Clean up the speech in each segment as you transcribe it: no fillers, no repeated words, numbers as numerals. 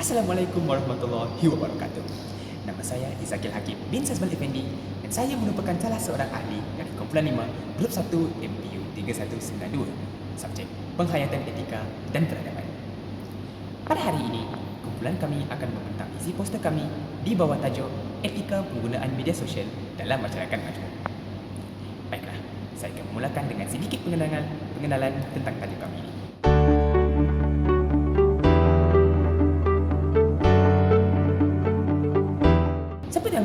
Assalamualaikum warahmatullahi wabarakatuh. Nama saya Izakil Hakim bin Sazmal Effendi dan saya merupakan salah seorang ahli dari kumpulan 5 Grup 1 MPU 3192, subjek Penghayatan Etika dan Peradaban. Pada hari ini, kumpulan kami akan membentang isi poster kami di bawah tajuk Etika Penggunaan Media Sosial dalam Masyarakat Majmuk. Baiklah, saya akan memulakan dengan sedikit pengenalan tentang tajuk kami ini.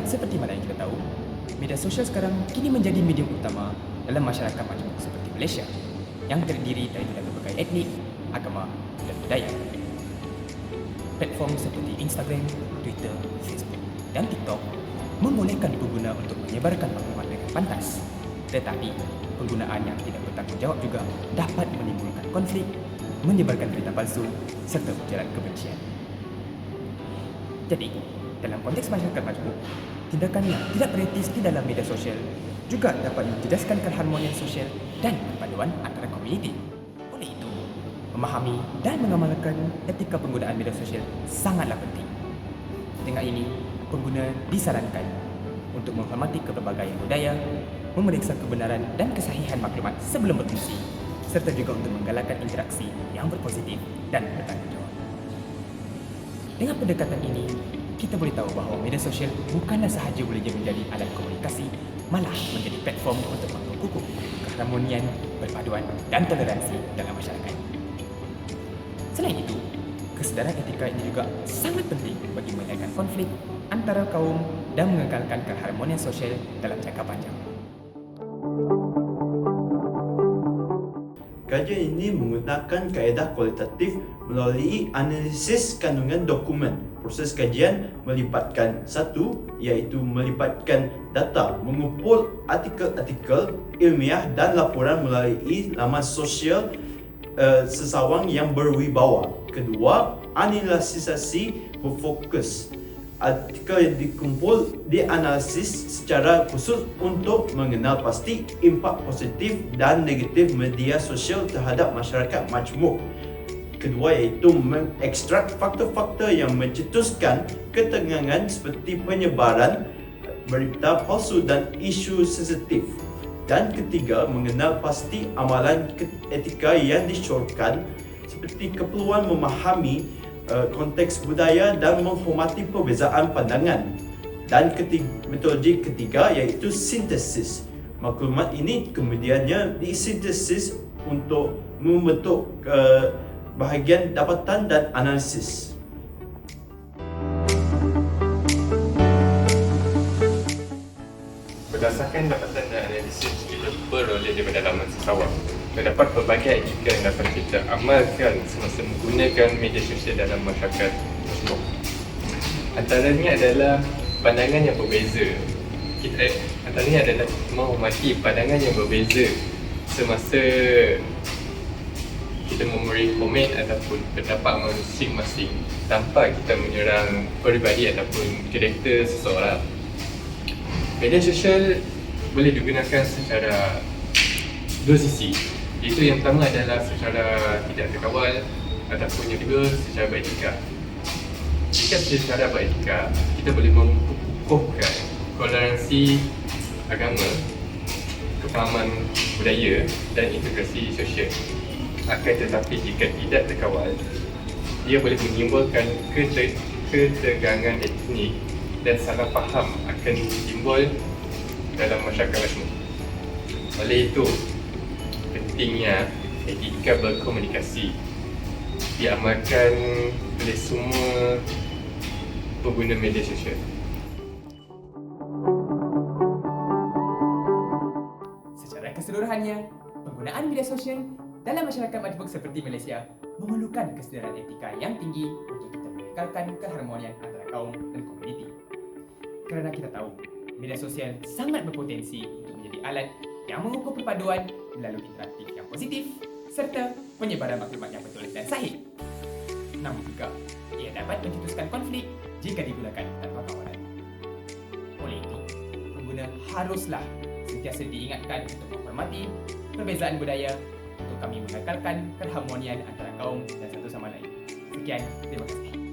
Seperti mana yang kita tahu, media sosial sekarang kini menjadi medium utama dalam masyarakat majmuk seperti Malaysia yang terdiri dari berbagai etnik, agama dan budaya. Platform seperti Instagram, Twitter, Facebook dan TikTok membolehkan pengguna untuk menyebarkan maklumat dengan pantas. Tetapi, penggunaan yang tidak bertanggungjawab juga dapat menimbulkan konflik, menyebarkan berita palsu serta ujaran kebencian. Jadi, dalam konteks masyarakat majmuk, tindakan yang tidak beretis di dalam media sosial juga dapat mencerdaskan keharmonian sosial dan perpaduan antara komuniti. Oleh itu, memahami dan mengamalkan etika penggunaan media sosial sangatlah penting. Dengan ini, pengguna disarankan untuk menghormati kepelbagaian budaya, memeriksa kebenaran dan kesahihan maklumat sebelum berfungsi, serta juga untuk menggalakkan interaksi yang berpositif dan bertanggungjawab. Dengan pendekatan ini, kita boleh tahu bahawa media sosial bukanlah sahaja boleh menjadi alat komunikasi, malah menjadi platform untuk mengukuh keharmonian, perpaduan dan toleransi dalam masyarakat. Selain itu, kesedaran etika ini juga sangat penting bagi mengelakkan konflik antara kaum dan mengekalkan keharmonian sosial dalam jangka panjang. Kajian ini menggunakan kaedah kualitatif melalui analisis kandungan dokumen. Proses kajian melibatkan satu, iaitu melibatkan data, mengumpul artikel-artikel ilmiah dan laporan melalui laman sosial sesawang yang berwibawa. Kedua, analisasi berfokus. Artikel yang dikumpul dianalisis secara khusus untuk mengenal pasti impak positif dan negatif media sosial terhadap masyarakat majmuk. Kedua, iaitu mengekstrak faktor-faktor yang mencetuskan ketegangan seperti penyebaran berita palsu dan isu sensitif. Dan ketiga, mengenal pasti amalan etika yang disyorkan seperti keperluan memahami konteks budaya dan menghormati perbezaan pandangan. Dan metodologi ketiga iaitu sintesis. Maklumat ini kemudiannya disintesis untuk membentuk bahagian dapatan dan analisis. Berdasarkan dapatan dan analisis kita beroleh daripada laman sesawang, terdapat pelbagai etika yang dapat kita amalkan semasa menggunakan media sosial dalam masyarakat majmuk. Antaranya adalah pandangan yang berbeza. Antaranya adalah menghormati pandangan yang berbeza semasa kita memberi komen ataupun pendapat masing-masing tanpa kita menyerang peribadi ataupun karakter seseorang. Media sosial boleh digunakan secara dua sisi, iaitu yang pertama adalah secara tidak terkawal ataupun yang kedua secara beretika. Jika secara beretika, kita boleh mengukuhkan toleransi agama, kefahaman budaya dan integrasi sosial. Akan tetapi jika tidak terkawal, dia boleh menimbulkan ketegangan etnik dan salah faham akan timbul dalam masyarakat majmuk. Oleh itu, pentingnya etika berkomunikasi diamalkan oleh semua pengguna media sosial. Secara keseluruhannya, penggunaan media sosial dalam masyarakat majmuk seperti Malaysia memerlukan kesedaran etika yang tinggi untuk kita mengekalkan keharmonian antara kaum dan komuniti. Kerana kita tahu, media sosial sangat berpotensi untuk menjadi alat yang mengukur perpaduan melalui interaktif yang positif serta penyebaran maklumat yang betul dan sahih. Namun juga, ia dapat mencetuskan konflik jika digunakan tanpa kawalan. Oleh itu, pengguna haruslah sentiasa diingatkan untuk menghormati perbezaan budaya untuk kami mengekalkan keharmonian antara kaum dan satu sama lain. Sekian, terima kasih.